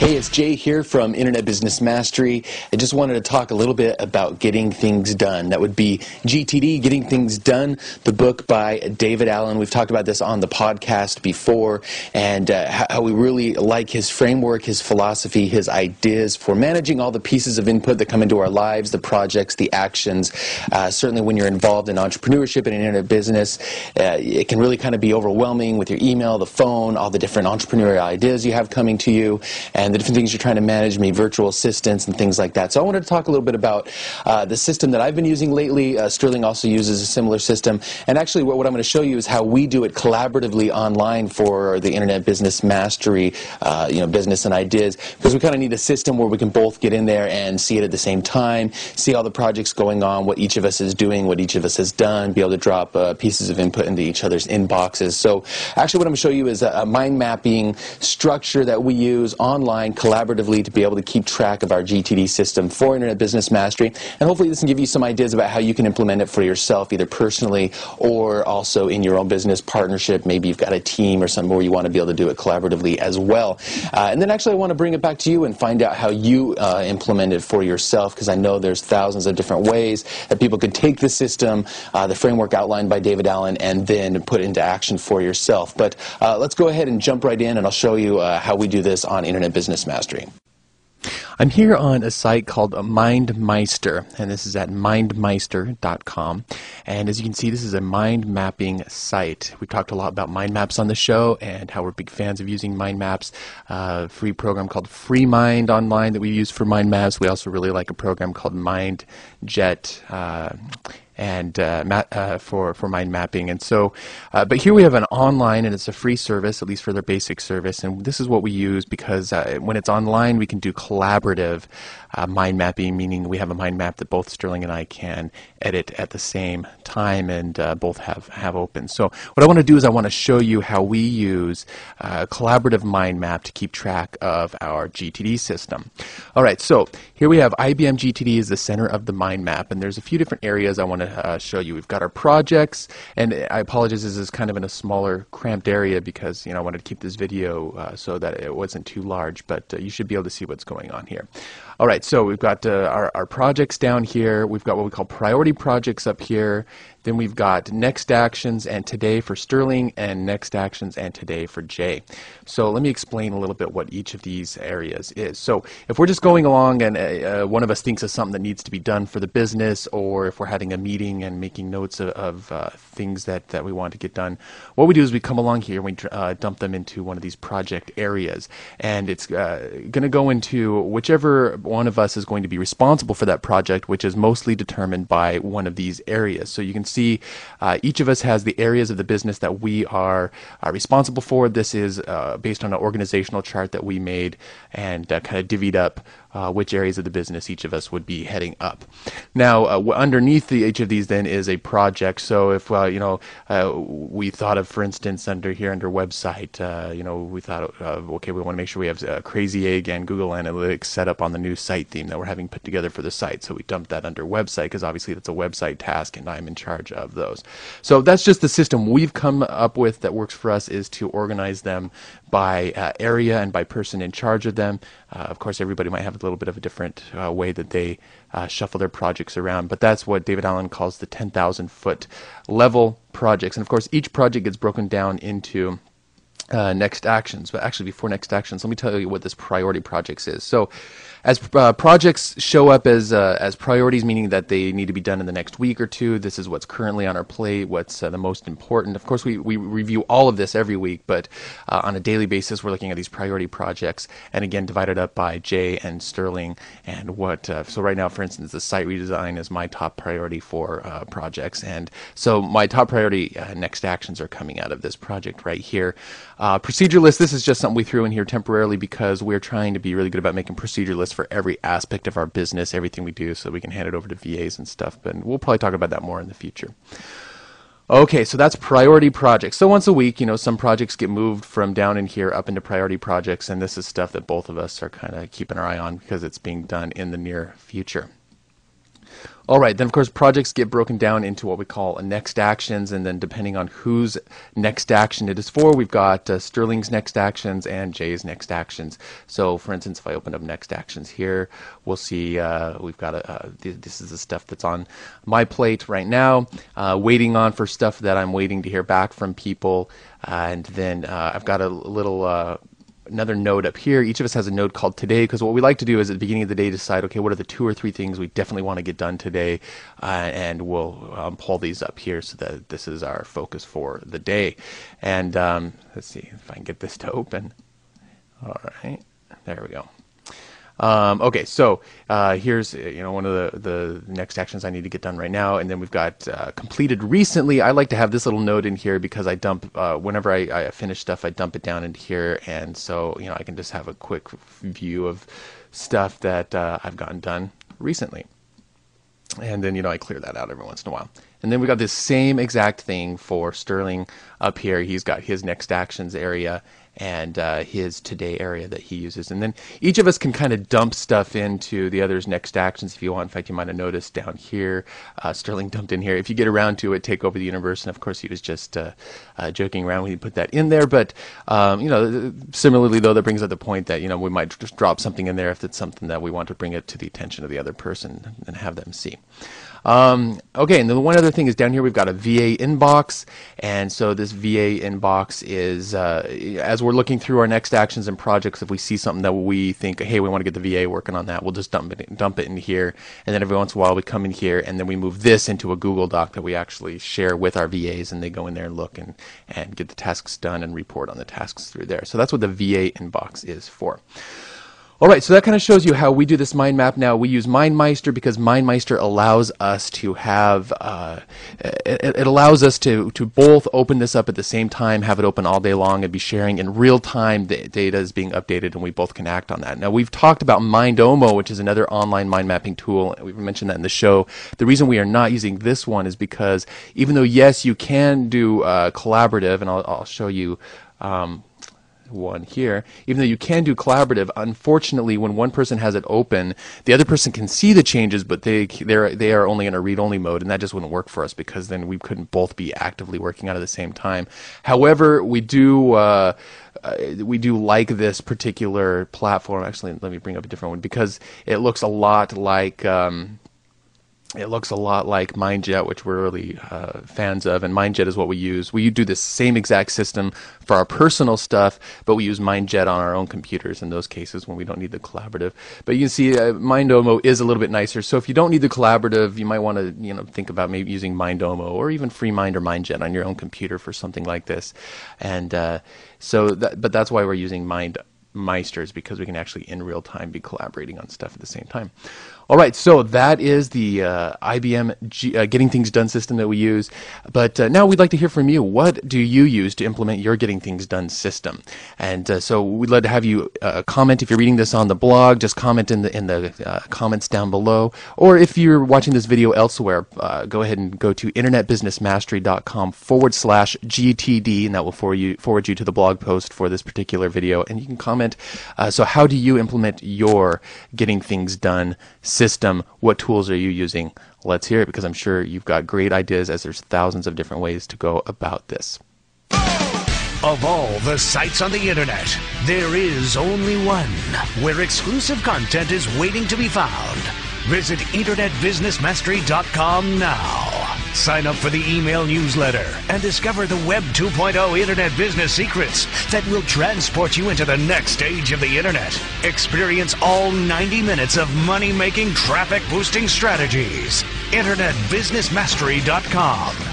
Hey, it's Jay here from Internet Business Mastery. I just wanted to talk a little bit about getting things done. That would be GTD, Getting Things Done, the book by David Allen. We've talked about this on the podcast before, and how we really like his framework, his philosophy, his ideas for managing all the pieces of input that come into our lives, the projects, the actions. Certainly when you're involved in entrepreneurship and in internet business, it can really kind of be overwhelming with your email, the phone, all the different entrepreneurial ideas you have coming to you, and the different things you're trying to manage, maybe virtual assistants and things like that. So I wanted to talk a little bit about the system that I've been using lately. Sterling also uses a similar system. And actually what I'm going to show you is how we do it collaboratively online for the Internet Business Mastery, business and ideas, because we kind of need a system where we can both get in there and see it at the same time, see all the projects going on, what each of us is doing, what each of us has done, be able to drop pieces of input into each other's inboxes. So actually what I'm going to show you is a mind mapping structure that we use online collaboratively to be able to keep track of our GTD system for Internet Business Mastery. And hopefully this can give you some ideas about how you can implement it for yourself, either personally or also in your own business partnership. Maybe you've got a team or something where you want to be able to do it collaboratively as well. And then actually I want to bring it back to you and find out how you implement it for yourself, because I know there's thousands of different ways that people could take the system, the framework outlined by David Allen, and then put it into action for yourself. But let's go ahead and jump right in, and I'll show you how we do this on Internet Business Mastery. I'm here on a site called Mindmeister, and this is at mindmeister.com. And as you can see, this is a mind mapping site. We've talked a lot about mind maps on the show and how we're big fans of using mind maps. Free program called FreeMind online that we use for mind maps. We also really like a program called MindJet for mind mapping. And so, but here we have an online, and it's a free service, at least for their basic service. And this is what we use because when it's online, we can do collaborative mind mapping, meaning we have a mind map that both Sterling and I can edit at the same time and both have open. So what I want to do is I want to show you how we use a collaborative mind map to keep track of our GTD system. All right, so here we have IBM GTD is the center of the mind map, and there's a few different areas I want to show you. We've got our projects, and I apologize, this is kind of in a smaller, cramped area because I wanted to keep this video so that it wasn't too large, but you should be able to see what's going on here. All right, so we've got our projects down here. We've got what we call priority projects up here. Then we've got next actions and today for Sterling, and next actions and today for Jay. So let me explain a little bit what each of these areas is. So if we're just going along and one of us thinks of something that needs to be done for the business, or if we're having a meeting and making notes of things that we want to get done, what we do is we come along here and we dump them into one of these project areas. And it's going to go into whichever one of us is going to be responsible for that project, which is mostly determined by one of these areas. So you can see each of us has the areas of the business that we are responsible for. This is based on an organizational chart that we made and kind of divvied up which areas of the business each of us would be heading up. Now, underneath each of these then is a project. So if we thought of, for instance, under website, we thought of okay, we want to make sure we have Crazy Egg and Google Analytics set up on the new site theme that we're having put together for the site. So we dumped that under website because obviously that's a website task, and I'm in charge of those. So that's just the system we've come up with that works for us, is to organize them by area and by person in charge of them. Of course, everybody might have a little bit of a different way that they shuffle their projects around, but that's what David Allen calls the 10,000 foot level projects. And of course, each project gets broken down into next actions. But actually, before next actions, let me tell you what this priority projects is. So as projects show up as priorities, meaning that they need to be done in the next week or two, this is what's currently on our plate, what's the most important. Of course, we review all of this every week, but on a daily basis, we're looking at these priority projects, and again, divided up by Jay and Sterling. And what, so right now, for instance, the site redesign is my top priority for projects. And so my top priority next actions are coming out of this project right here. Procedure list, this is just something we threw in here temporarily because we're trying to be really good about making procedure lists for every aspect of our business, everything we do, so we can hand it over to VAs and stuff. But we'll probably talk about that more in the future. Okay, so that's priority projects. So once a week, some projects get moved from down in here up into priority projects, and this is stuff that both of us are kind of keeping our eye on because it's being done in the near future. All right, then of course projects get broken down into what we call next actions, and then depending on whose next action it is for, we've got Sterling's next actions and Jay's next actions. So for instance, if I open up next actions here, we'll see we've got this is the stuff that's on my plate right now, waiting on for stuff that I'm waiting to hear back from people, and then I've got a little another node up here. Each of us has a node called today, because what we like to do is at the beginning of the day decide, okay, what are the 2 or 3 things we definitely want to get done today, and we'll pull these up here so that this is our focus for the day. And let's see if I can get this to open. All right, there we go. Okay, so here's one of the next actions I need to get done right now, and then we've got completed recently. I like to have this little node in here because I dump whenever I finish stuff, I dump it down into here, and so I can just have a quick view of stuff that I've gotten done recently. And then I clear that out every once in a while. And then we got this same exact thing for Sterling up here. He's got his next actions area and his today area that he uses. And then each of us can kind of dump stuff into the other's next actions if you want. In fact, you might have noticed down here, Sterling dumped in here. If you get around to it, take over the universe. And of course, he was just joking around when he put that in there. But similarly, though, that brings up the point that we might just drop something in there if it's something that we want to bring it to the attention of the other person and have them see. Okay, and then one other thing is down here we've got a VA inbox, and so this VA inbox is as we're looking through our next actions and projects, if we see something that we think, hey, we want to get the VA working on that, we'll just dump it in here, and then every once in a while we come in here and then we move this into a Google Doc that we actually share with our VAs, and they go in there and look and get the tasks done and report on the tasks through there. So that's what the VA inbox is for. All right, so that kind of shows you how we do this mind map now. We use MindMeister because MindMeister allows us to have, it allows us to both open this up at the same time, have it open all day long, and be sharing in real time. The data is being updated, and we both can act on that. Now, we've talked about Mindomo, which is another online mind mapping tool. We've mentioned that in the show. The reason we are not using this one is because even though, yes, you can do collaborative, and I'll show you one here, even though you can do collaborative, unfortunately when one person has it open, the other person can see the changes, but they are only in a read-only mode, and that just wouldn't work for us because then we couldn't both be actively working out at the same time. However, we do like this particular platform. Actually, let me bring up a different one because it looks a lot like MindJet, which we're really fans of, and MindJet is what we use. We do the same exact system for our personal stuff, but we use MindJet on our own computers in those cases when we don't need the collaborative. But you can see Mindomo is a little bit nicer. So if you don't need the collaborative, you might want to think about maybe using Mindomo or even FreeMind or MindJet on your own computer for something like this. And but that's why we're using MindMeister, because we can actually in real time be collaborating on stuff at the same time. All right, so that is the IBM Getting Things Done system that we use. But now we'd like to hear from you. What do you use to implement your Getting Things Done system? And so we'd love to have you comment. If you're reading this on the blog, just comment in the comments down below. Or if you're watching this video elsewhere, go ahead and go to internetbusinessmastery.com/GTD, and that will forward you to the blog post for this particular video. And you can comment. So how do you implement your Getting Things Done system? What tools are you using? Let's hear it, because I'm sure you've got great ideas, as there's thousands of different ways to go about this. Of all the sites on the internet, there is only one where exclusive content is waiting to be found. Visit internetbusinessmastery.com now. Sign up for the email newsletter and discover the Web 2.0 Internet business secrets that will transport you into the next stage of the Internet. Experience all 90 minutes of money-making, traffic-boosting strategies. internetbusinessmastery.com.